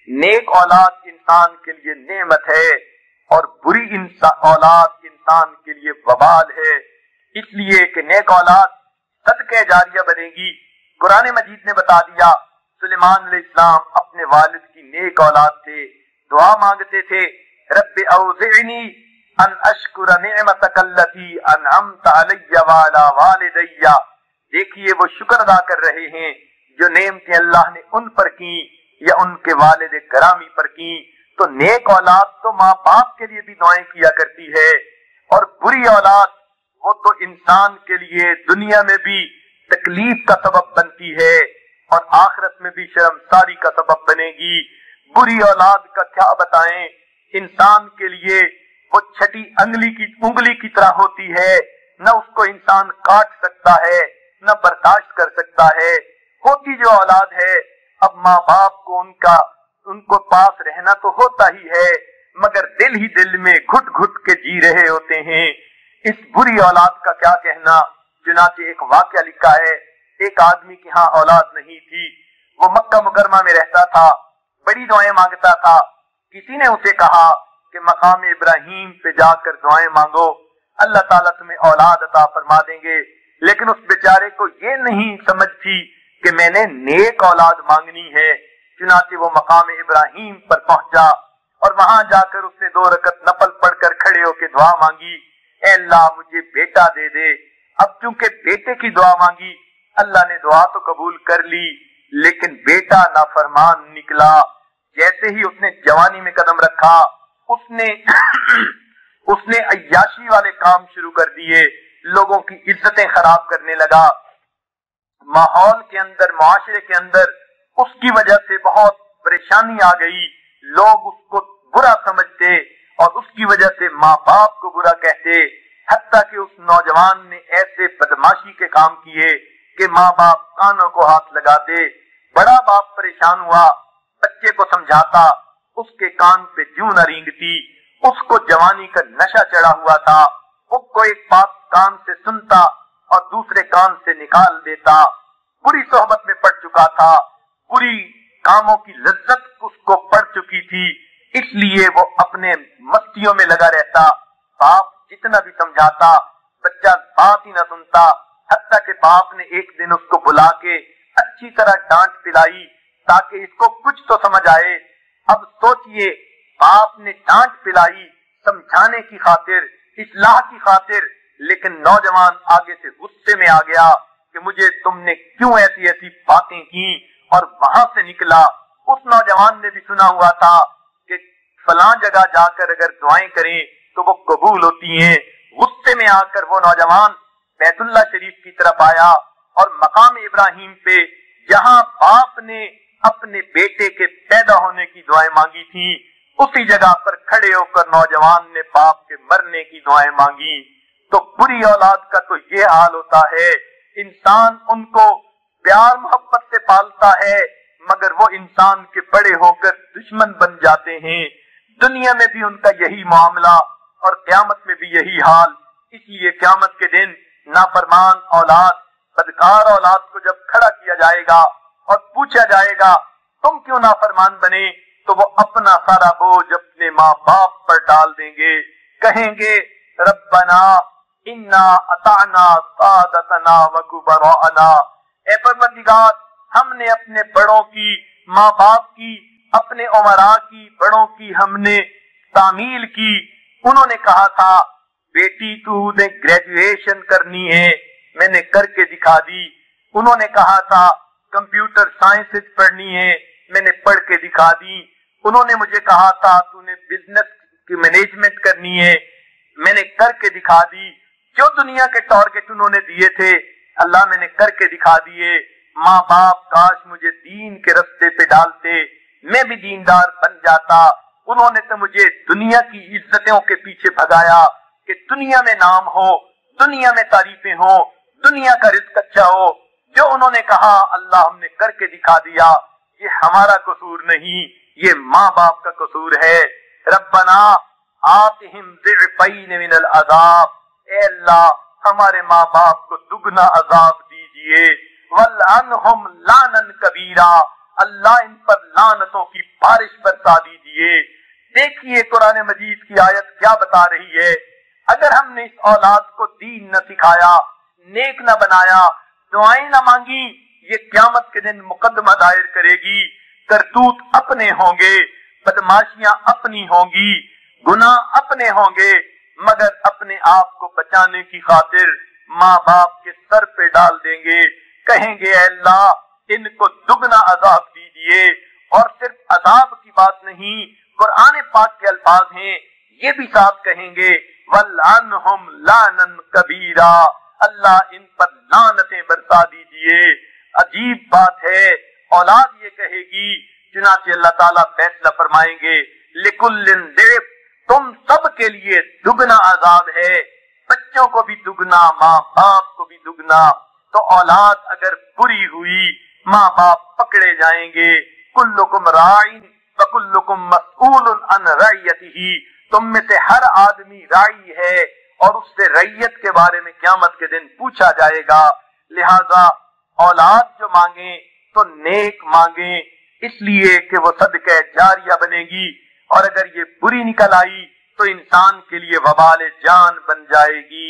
نیک اولاد انسان کے لیے نعمت ہے اور بری اولاد انسان کے لیے وبال ہے، اس لیے کہ نیک اولاد صدقہ جاریہ بنے گی۔ قرآن مجید نے بتا دیا سلیمان علیہ السلام اپنے والد کی نیک اولاد تھے، دعا مانگتے تھے رب اوزعنی ان اشکر نعمتک التی انعمت علی وعلی والدی۔ دیکھیے وہ شکر ادا کر رہے ہیں جو نعمتیں اللہ نے ان پر کی یا ان کے والد گرامی پر کی۔ تو نیک اولاد تو ماں باپ کے لیے بھی دعائیں کیا کرتی ہے، اور بری اولاد وہ تو انسان کے لیے دنیا میں بھی تکلیف کا سبب بنتی ہے اور آخرت میں بھی شرمساری کا سبب بنے گی۔ بری اولاد کا کیا بتائیں، انسان کے لیے وہ چھٹی انگلی کی طرح ہوتی ہے، نہ اس کو انسان کاٹ سکتا ہے نہ برداشت کر سکتا ہے۔ ہوتی جو اولاد ہے، اب ماں باپ کو ان کو پاس رہنا تو ہوتا ہی ہے، مگر دل ہی دل میں گھٹ گھٹ کے جی رہے ہوتے ہیں۔ اس بری اولاد کا کیا کہنا، چنانچہ ایک واقعہ لکھا ہے، ایک آدمی کے ہاں اولاد نہیں تھی، وہ مکہ مکرمہ میں رہتا تھا، بڑی دعائیں مانگتا تھا۔ کسی نے اسے کہا کہ مقام ابراہیم پہ جا کر دعائیں مانگو، اللہ تعالیٰ تمہیں اولاد عطا فرما دیں گے، لیکن اس بیچارے کو یہ نہیں سمجھ تھی کہ میں نے نیک اولاد مانگنی ہے۔ چنانچہ وہ مقام ابراہیم پر پہنچا اور وہاں جا کر اس نے 2 رکعت نفل پڑھ کر کھڑے ہو کے دعا مانگی، اے اللہ مجھے بیٹا دے دے۔ اب چونکہ بیٹے کی دعا مانگی، اللہ نے دعا تو قبول کر لی، لیکن بیٹا نافرمان نکلا۔ جیسے ہی اس نے جوانی میں قدم رکھا، اس نے عیاشی والے کام شروع کر دیے، لوگوں کی عزتیں خراب کرنے لگا، ماحول کے اندر، معاشرے کے اندر اس کی وجہ سے بہت پریشانی آ گئی، لوگ اس کو برا سمجھتے اور اس کی وجہ سے ماں باپ کو برا کہتے، حتیٰ کہ اس نوجوان نے ایسے بدماشی کے کام کیے کہ ماں باپ کانوں کو ہاتھ لگاتے۔ بڑا باپ پریشان ہوا، بچے کو سمجھاتا، اس کے کان پہ جوں نہ رینگتی، اس کو جوانی کا نشہ چڑھا ہوا تھا، وہ کو ایک بات کان سے سنتا اور دوسرے کان سے نکال دیتا، بری صحبت میں پڑ چکا تھا، بری کاموں کی لذت اس کو پڑ چکی تھی، اس لیے وہ اپنے مستیوں میں لگا رہتا۔ باپ جتنا بھی سمجھاتا بچہ بات ہی نہ سنتا، حتیٰ کہ باپ نے ایک دن اس کو بلا کے اچھی طرح ڈانٹ پلائی تاکہ اس کو کچھ تو سمجھ آئے۔ اب سوچئے، باپ نے ڈانٹ پلائی سمجھانے کی خاطر، اصلاح کی خاطر، لیکن نوجوان آگے سے غصے میں آ گیا کہ مجھے تم نے کیوں ایسی ایسی باتیں کی، اور وہاں سے نکلا۔ اس نوجوان نے بھی سنا ہوا تھا کہ فلاں جگہ جا کر اگر دعائیں کریں تو وہ قبول ہوتی ہیں۔ غصے میں آ کر وہ نوجوان بیت اللہ شریف کی طرف آیا اور مقام ابراہیم پہ جہاں باپ نے اپنے بیٹے کے پیدا ہونے کی دعائیں مانگی تھی، اسی جگہ پر کھڑے ہو کر نوجوان نے باپ کے مرنے کی دعائیں مانگی۔ تو بری اولاد کا تو یہ حال ہوتا ہے، انسان ان کو پیار محبت سے پالتا ہے، مگر وہ انسان کے بڑے ہو کر دشمن بن جاتے ہیں۔ دنیا میں بھی ان کا یہی معاملہ اور قیامت میں بھی یہی حال۔ اس لیے قیامت کے دن نافرمان اولاد، بدکار اولاد کو جب کھڑا کیا جائے گا اور پوچھا جائے گا تم کیوں نافرمان بنے، تو وہ اپنا سارا بوجھ اپنے ماں باپ پر ڈال دیں گے، کہیں گے ربنا انا اطعنا سادتنا وکبراءنا، اے پروردگار ہم نے اپنے بڑوں کی، ماں باپ کی، اپنے امراء کی، بڑوں کی ہم نے تعمیل کی۔ انہوں نے کہا تھا بیٹی تو نے گریجویشن کرنی ہے، میں نے کر کے دکھا دی۔ انہوں نے کہا تھا کمپیوٹر سائنس پڑھنی ہے، میں نے پڑھ کے دکھا دی۔ انہوں نے مجھے کہا تھا تو نے بزنس کی مینجمنٹ کرنی ہے، میں نے کر کے دکھا دی۔ جو دنیا کے ٹارگٹ انہوں نے دیے تھے اللہ میں نے کر کے دکھا دیے۔ ماں باپ کاش مجھے دین کے رستے پہ ڈالتے، میں بھی دیندار بن جاتا۔ انہوں نے تو مجھے دنیا کی عزتوں کے پیچھے بھگایا کہ دنیا میں نام ہو، دنیا میں تعریفیں ہو، دنیا کا رزق اچھا ہو۔ جو انہوں نے کہا اللہ ہم نے کر کے دکھا دیا، یہ ہمارا قصور نہیں، یہ ماں باپ کا قصور ہے۔ ربنا آتہم ضعفین من العذاب، اے اللہ ہمارے ماں باپ کو دگنا عذاب دیجئے، والعنہم لعنا کبیرا، अल्लाह इन पर लानतों की बारिश बरसा दीजिए। देखिए कुरान मजीद की आयत क्या बता रही है। अगर हमने इस औलाद को दीन न सिखाया, नेक न बनाया, दुआएं न मांगी, ये क़यामत के दिन मुकदमा दायर करेगी। करतूत अपने होंगे, बदमाशियां अपनी होंगी, गुनाह अपने होंगे, मगर अपने आप को बचाने की खातिर माँ बाप के सर पे डाल देंगे। कहेंगे अल्लाह इनको दुगना अजाब दीजिए। और सिर्फ अजाब की बात नहीं, कुरान पाक के अल्फाज हैं, ये भी साथ कहेंगे वल्लानहुम लानन कबीरा, अल्लाह इन पर लानतें बरसा दीजिए। अजीब बात है, औलाद ये कहेगी। चुनाचे अल्लाह ताला फैसला फरमाएंगे लिकुल्लिन दिफ, तुम सब के लिए दुगना अजाब है, बच्चों को भी दुगना, माँ बाप को भी दुगना। तो औलाद अगर बुरी हुई, माँ बाप पकड़े जाएंगे। कुल्लुकुम राइन व कुल्लुकुम मसऊलुन अन रइयतिही, तुम में से हर आदमी राई है और उससे रैयत के बारे में क़यामत के दिन पूछा जाएगा। लिहाजा औलाद जो मांगे तो नेक मांगे, इसलिए कि वो सदका जारिया बनेगी। और अगर ये बुरी निकल आई तो इंसान के लिए वबाल जान बन जाएगी।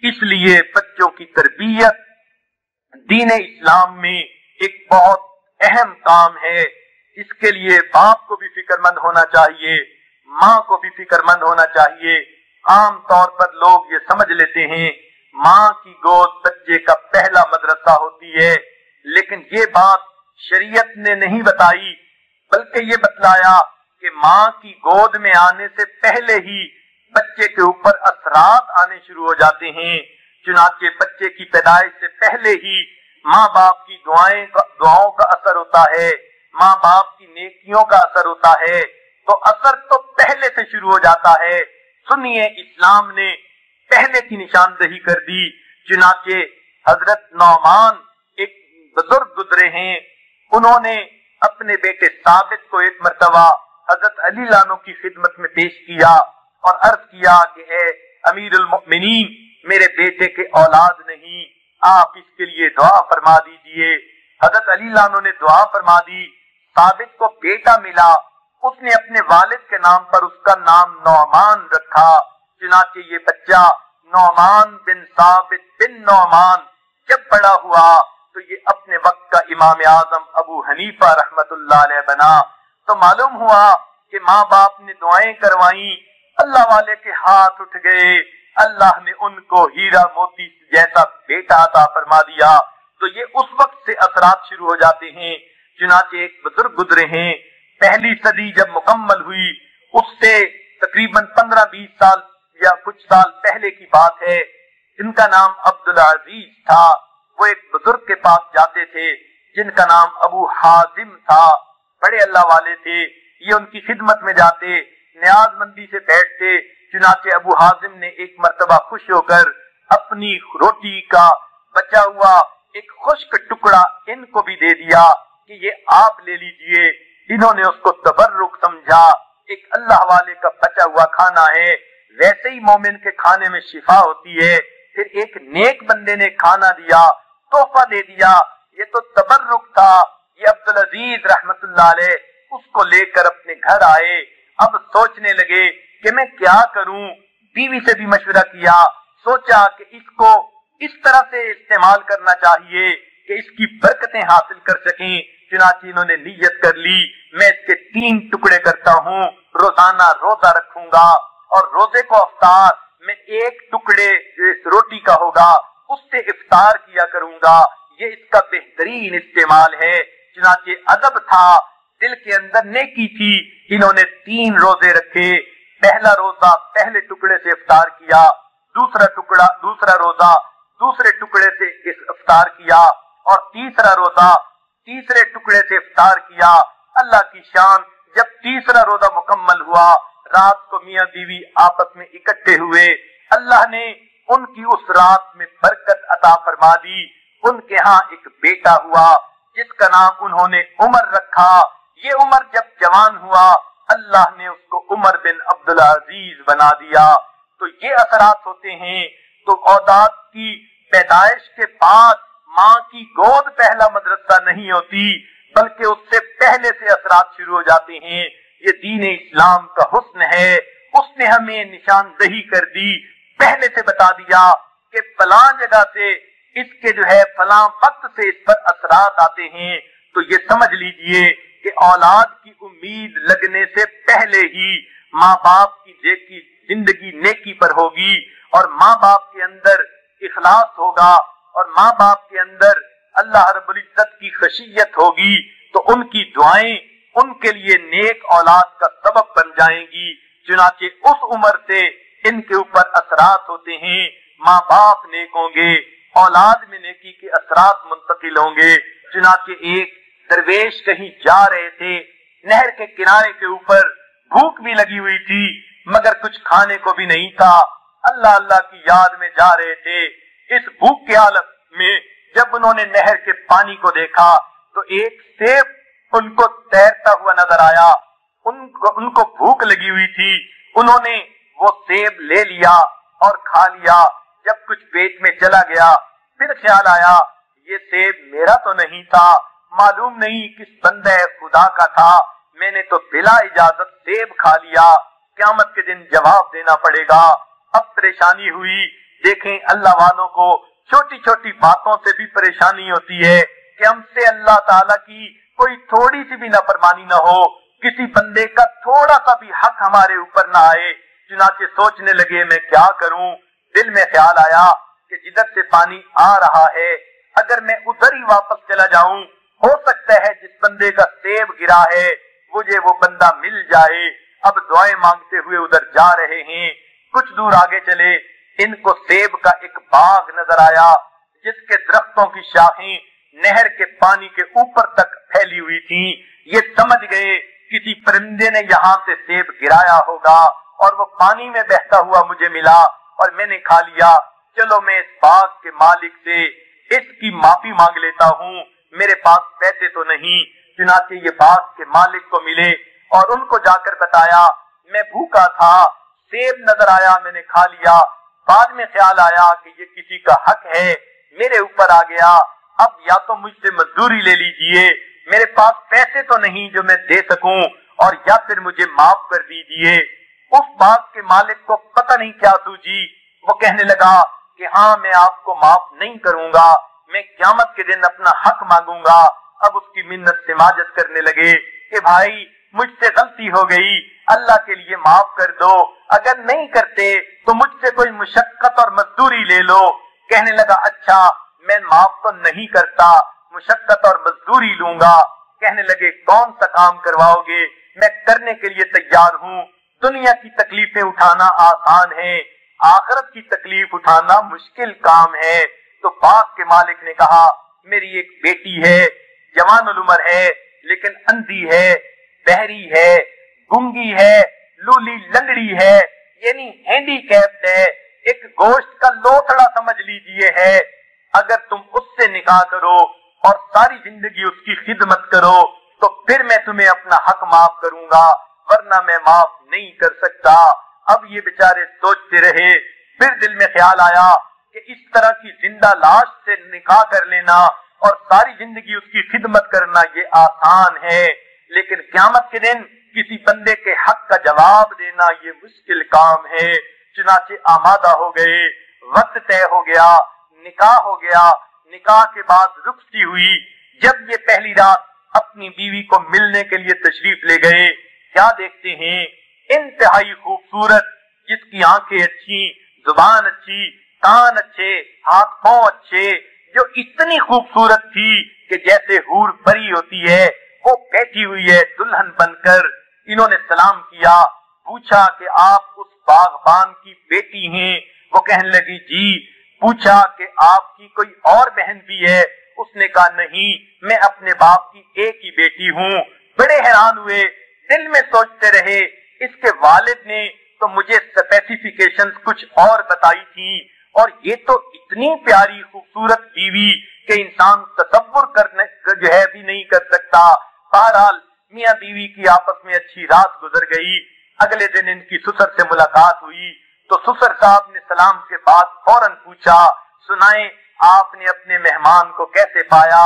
इसलिए बच्चों की तरबियत दीन इस्लाम में एक बहुत अहम काम है। इसके लिए बाप को भी फिक्रमंद होना चाहिए, माँ को भी फिक्रमंद होना चाहिए। आम तौर पर लोग ये समझ लेते हैं माँ की गोद बच्चे का पहला मदरसा होती है, लेकिन ये बात शरीयत ने नहीं बताई, बल्कि ये बतलाया कि माँ की गोद में आने से पहले ही बच्चे के ऊपर असरात आने शुरू हो जाते हैं। चुनाचे बच्चे की पैदाइश से पहले ही माँ बाप की दुआओं का असर होता है, माँ बाप की नेकियों का असर होता है। तो असर तो पहले से शुरू हो जाता है। सुनिए, इस्लाम ने पहले की निशानदही कर दी। चुनाचे हजरत नौमान एक बुजुर्ग गुजरे हैं, उन्होंने अपने बेटे साबित को एक मर्तबा हजरत अली लानो की खिदमत में पेश किया और अर्ज किया कि ए अमीरुल मुमिनीन, मेरे बेटे के औलाद नहीं, आप इसके लिए दुआ फरमा दीजिए। हजरत अली लानो ने दुआ फरमा दी, साबित को बेटा मिला। उसने अपने वालिद के नाम पर उसका नाम नौमान रखा। चुनाचे ये बच्चा नौमान बिन साबित बिन नौमान जब बड़ा हुआ तो ये अपने वक्त का इमाम आजम अबू हनीफा रहमतुल्लाह अलैह बना। तो मालूम हुआ कि माँ बाप ने दुआएं करवाई, अल्लाह वाले के हाथ उठ गए, अल्लाह ने उनको हीरा मोती जैसा बेटा अता फरमा दिया। तो ये उस वक्त से असरात शुरू हो जाते हैं। चुनाचे एक बुजुर्ग गुजरे हैं, पहली सदी जब मुकम्मल हुई उससे तकरीबन 15-20 साल या कुछ साल पहले की बात है। इनका नाम अब्दुल अजीज था। वो एक बुजुर्ग के पास जाते थे जिनका नाम अबू हाजिम था, बड़े अल्लाह वाले थे। ये उनकी खिदमत में जाते, न्याजमंदी से बैठते। चुनाचे अबू हाजिम ने एक मर्तबा खुश होकर अपनी रोटी का बचा हुआ एक खुश्क टुकड़ा इनको भी दे दिया कि ये आप ले लीजिए। इन्होंने उसको तबर्रुक समझा, एक अल्लाह वाले का बचा हुआ खाना है, वैसे ही मोमिन के खाने में शिफा होती है। फिर एक नेक बंदे ने खाना दिया, तोहफा दे दिया, ये तो तबर्रुक था। ये अब्दुल अजीज रहमतुल्लाह अलैह उसको लेकर अपने घर आए। अब सोचने लगे कि मैं क्या करूं। बीवी से भी मशवरा किया, सोचा कि इसको इस तरह से इस्तेमाल करना चाहिए कि इसकी बरकतें हासिल कर सकें। चुनाचे इन्होंने नियत कर ली, मैं इसके 3 टुकड़े करता हूँ, रोजाना रोजा रखूंगा और रोजे को अफ्तार में 1 टुकड़े जो इस रोटी का होगा उससे इफ्तार किया करूंगा। ये इसका बेहतरीन इस्तेमाल है। चुनाचे अदब था, दिल के अंदर नेकी थी। इन्होंने 3 रोजे रखे। पहला रोजा पहले टुकड़े से इफ्तार किया, दूसरा रोजा दूसरे टुकड़े से इफ्तार किया और तीसरा रोजा तीसरे टुकड़े से इफ्तार किया। अल्लाह की शान, जब तीसरा रोजा मुकम्मल हुआ, रात को मियां बीवी आपस में इकट्ठे हुए। अल्लाह ने उनकी उस रात में बरकत अता फरमा दी। उनके यहाँ एक बेटा हुआ जिसका नाम उन्होंने उमर रखा। ये उमर जब जवान हुआ, अल्लाह ने उसको उमर बिन अब्दुल अजीज बना दिया। तो ये असरात होते हैं। तो औलाद की पैदाइश के बाद माँ की गोद पहला मदरसा नहीं होती, बल्कि उससे पहले से असरात शुरू हो जाते हैं। ये दीन इस्लाम का हुस्न है, उसने हमें निशानदही कर दी, पहले से बता दिया कि फलां जगह से इसके जो है फलां वक्त से इस पर असरात आते हैं। तो ये समझ लीजिए कि औलाद की उम्मीद लगने से पहले ही माँ बाप की जिंदगी नेकी पर होगी, और माँ बाप के अंदर इखलास होगा, और माँ बाप के अंदर अल्लाह रब्बुल इज्जत की खशियत होगी, तो उनकी दुआएं उनके लिए नेक औलाद का सबब बन जाएंगी। चुनाचे उस उम्र से इनके ऊपर असरात होते हैं। माँ बाप नेक होंगे, औलाद में नेकी के असरात मुंतकिल होंगे। चुनाचे एक दरवेश कहीं जा रहे थे, नहर के किनारे के ऊपर, भूख भी लगी हुई थी मगर कुछ खाने को भी नहीं था। अल्लाह अल्लाह की याद में जा रहे थे। इस भूख के हालत में जब उन्होंने नहर के पानी को देखा तो एक सेब उनको तैरता हुआ नजर आया। उनको भूख लगी हुई थी, उन्होंने वो सेब ले लिया और खा लिया। जब कुछ पेट में चला गया, फिर ख्याल आया ये सेब मेरा तो नहीं था, मालूम नहीं किस बंदे खुदा का था, मैंने तो बिला इजाजत सेब खा लिया, क़यामत के दिन जवाब देना पड़ेगा। अब परेशानी हुई। देखें, अल्लाह वालों को छोटी छोटी बातों से भी परेशानी होती है कि हमसे अल्लाह ताला की कोई थोड़ी सी भी नाफरमानी न हो, किसी बंदे का थोड़ा सा भी हक हमारे ऊपर ना आए। चुनाचे सोचने लगे मैं क्या करूं। दिल में ख्याल आया कि जिधर से पानी आ रहा है अगर मैं उधर ही वापस चला जाऊं, हो सकता है जिस बंदे का सेब गिरा है मुझे वो बंदा मिल जाए। अब दुआएं मांगते हुए उधर जा रहे हैं। कुछ दूर आगे चले, इनको सेब का एक बाग नजर आया जिसके दरख्तों की शाखें नहर के पानी के ऊपर तक फैली हुई थी। ये समझ गए किसी परिंदे ने यहाँ से सेब गिराया होगा और वो पानी में बहता हुआ मुझे मिला और मैंने खा लिया। चलो मैं इस बाग के मालिक से इसकी माफी मांग लेता हूँ, मेरे पास पैसे तो नहीं। चुनाचे ये बाग के मालिक को मिले और उनको जाकर बताया मैं भूखा था, सेब नजर आया मैंने खा लिया, बाद में ख्याल आया कि ये किसी का हक है, मेरे ऊपर आ गया, अब या तो मुझसे मजदूरी ले लीजिए, मेरे पास पैसे तो नहीं जो मैं दे सकूं, और या फिर मुझे माफ कर दीजिए। उस बाग के मालिक को पता नहीं क्या सूझी, वो कहने लगा कि हाँ मैं आपको माफ नहीं करूंगा, मैं क़यामत के दिन अपना हक मांगूंगा। अब उसकी मिन्नत से माजत करने लगे कि भाई मुझसे गलती हो गई, अल्लाह के लिए माफ कर दो, अगर नहीं करते तो मुझसे कोई मुशक्कत और मजदूरी ले लो। कहने लगा अच्छा मैं माफ तो नहीं करता, मुशक्कत और मजदूरी लूंगा। कहने लगे कौन सा काम करवाओगे, मैं करने के लिए तैयार हूँ। दुनिया की तकलीफें उठाना आसान है, आखिरत की तकलीफ उठाना मुश्किल काम है। तो बाग के मालिक ने कहा मेरी एक बेटी है, जवान उम्र है लेकिन अंधी है, बहरी है, गूंगी है, लूली लंगड़ी है, यानी हैंडीकैप्ड है, एक गोश्त का लोथड़ा समझ लीजिए है। अगर तुम उससे निकाह करो और सारी जिंदगी उसकी खिदमत करो तो फिर मैं तुम्हें अपना हक माफ करूंगा, वरना मैं माफ नहीं कर सकता। अब ये बेचारे सोचते रहे, फिर दिल में ख्याल आया कि इस तरह की जिंदा लाश से निकाह कर लेना और सारी जिंदगी उसकी खिदमत करना ये आसान है, लेकिन क़यामत के दिन किसी बंदे के हक का जवाब देना ये मुश्किल काम है। चुनाचे आमादा हो गए, वक्त तय हो गया, निकाह हो गया। निकाह के बाद रुखसती हुई। जब ये पहली रात अपनी बीवी को मिलने के लिए तशरीफ ले गए, क्या देखते हैं, इंतहाई खूबसूरत, जिसकी आंखें अच्छी, जुबान अच्छी, कान अच्छे, हाथ पांव अच्छे, जो इतनी खूबसूरत थी कि जैसे हूर परी होती है, वो बैठी हुई है दुल्हन बनकर। इन्होंने सलाम किया, पूछा कि आप उस बागबान की बेटी हैं? वो कहने लगी जी। पूछा कि आपकी कोई और बहन भी है? उसने कहा नहीं, मैं अपने बाप की एक ही बेटी हूँ। बड़े हैरान हुए, दिल में सोचते रहे इसके वालिद ने तो मुझे स्पेसिफिकेशंस कुछ और बताई थी, और ये तो इतनी प्यारी खूबसूरत बीवी के इंसान तसव्वुर करने जो है भी नहीं कर सकता। बहरहाल मियां बीवी की आपस में अच्छी रात गुजर गई। अगले दिन इनकी ससुर से मुलाकात हुई तो ससुर साहब ने सलाम के बाद फौरन पूछा सुनाए आपने अपने मेहमान को कैसे पाया?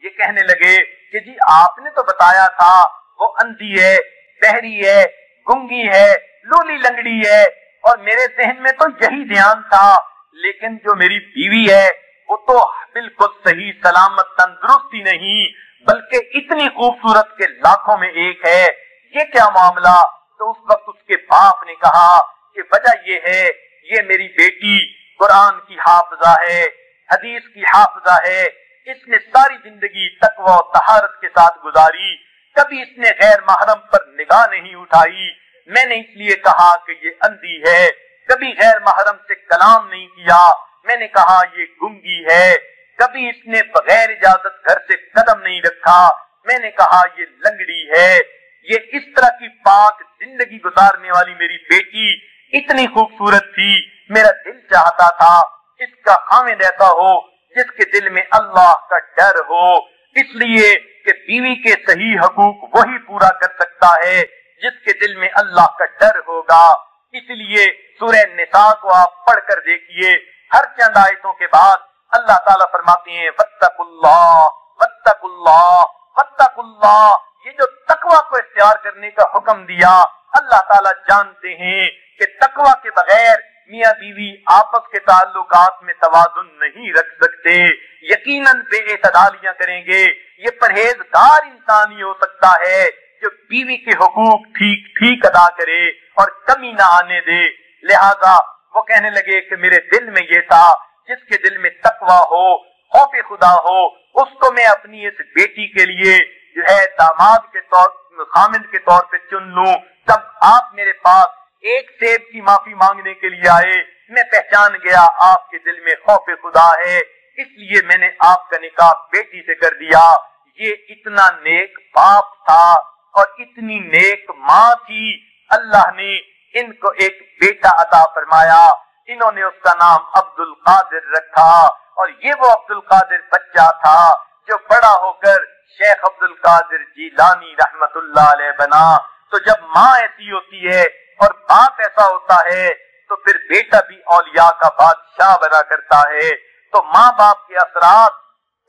ये कहने लगे کہ جی آپ نے تو بتایا تھا وہ اندھی ہے، بہری ہے، گنگی ہے، لولی لنگڑی ہے، اور میرے ذہن میں تو یہی دھیان تھا، لیکن جو میری بیوی ہے وہ تو بالکل صحیح سلامت تندرستی نہیں بلکہ اتنی خوبصورت کے لاکھوں میں ایک ہے، یہ کیا معاملہ؟ تو اس وقت اس کے باپ نے کہا کہ وجہ یہ ہے، یہ میری بیٹی قرآن کی حافظہ ہے، حدیث کی حافظہ ہے، اس نے ساری زندگی تقوی و طہارت کے ساتھ گزاری، کبھی اس نے غیر محرم پر نگاہ نہیں اٹھائی، میں نے اس لیے کہا کہ یہ اندھی ہے، کبھی غیر محرم سے کلام نہیں کیا، میں نے کہا یہ گنگی ہے، کبھی اس نے بغیر اجازت گھر سے قدم نہیں رکھا، میں نے کہا یہ لنگڑی ہے، یہ اس طرح کی پاک زندگی گزارنے والی میری بیٹی اتنی خوبصورت تھی، میرا دل چاہتا تھا اس کا خاوند ایسا ہو جس کے دل میں اللہ کا ڈر ہو، اس لیے کہ بیوی کے صحیح حقوق وہی پورا کر سکتا ہے جس کے دل میں اللہ کا ڈر ہوگا۔ اس لیے سورہ نساء کو آپ پڑھ کر دیکھیے، ہر چند آیتوں کے بعد اللہ تعالیٰ فرماتے ہیں واتقوا اللہ واتقوا اللہ واتقوا اللہ، یہ جو تقوی کو اختیار کرنے کا حکم دیا، اللہ تعالیٰ جانتے ہیں کہ تقوی کے بغیر میاں بیوی آپس کے تعلقات میں توازن نہیں رکھ سکتے، یقیناً بے اعتدالیاں کریں گے، یہ پرہیزگار انسان ہی ہو سکتا ہے جو بیوی کے حقوق ٹھیک ٹھیک ادا کرے اور کمی نہ آنے دے۔ لہذا وہ کہنے لگے کہ میرے دل میں یہ تھا جس کے دل میں تقوی ہو، خوف خدا ہو، اس کو میں اپنی اس بیٹی کے لیے جو ہے داماد کے طور خامند کے طور پہ چن لوں۔ تب آپ میرے پاس ایک سیب کی معافی مانگنے کے لیے آئے، میں پہچان گیا آپ کے دل میں خوف خدا ہے، اس لیے میں نے آپ کا نکاح بیٹی سے کر دیا۔ یہ اتنا نیک باپ تھا اور اتنی نیک ماں تھی، اللہ نے ان کو ایک بیٹا عطا فرمایا، انہوں نے اس کا نام عبد القادر رکھا، اور یہ وہ عبد القادر بچہ تھا جو بڑا ہو کر شیخ عبد القادر جیلانی رحمت اللہ علیہ بنا۔ تو جب ماں ایسی ہوتی ہے اور باپ ایسا ہوتا ہے تو پھر بیٹا بھی اولیاء کا بادشاہ بنا کرتا ہے۔ تو ماں باپ کے اثرات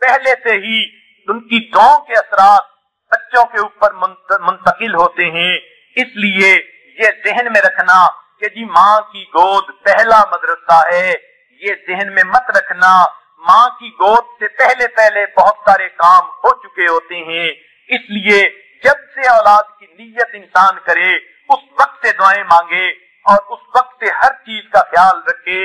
پہلے سے ہی، ان کی دعاؤں کے اثرات بچوں کے اوپر منتقل ہوتے ہیں، اس لیے یہ ذہن میں رکھنا کہ جی ماں کی گود پہلا مدرسہ ہے، یہ ذہن میں مت رکھنا ماں کی گود سے پہلے بہت سارے کام ہو چکے ہوتے ہیں۔ اس لیے جب سے اولاد کی نیت انسان کرے اس وقت سے دعائیں مانگے اور اس وقت سے ہر چیز کا خیال رکھے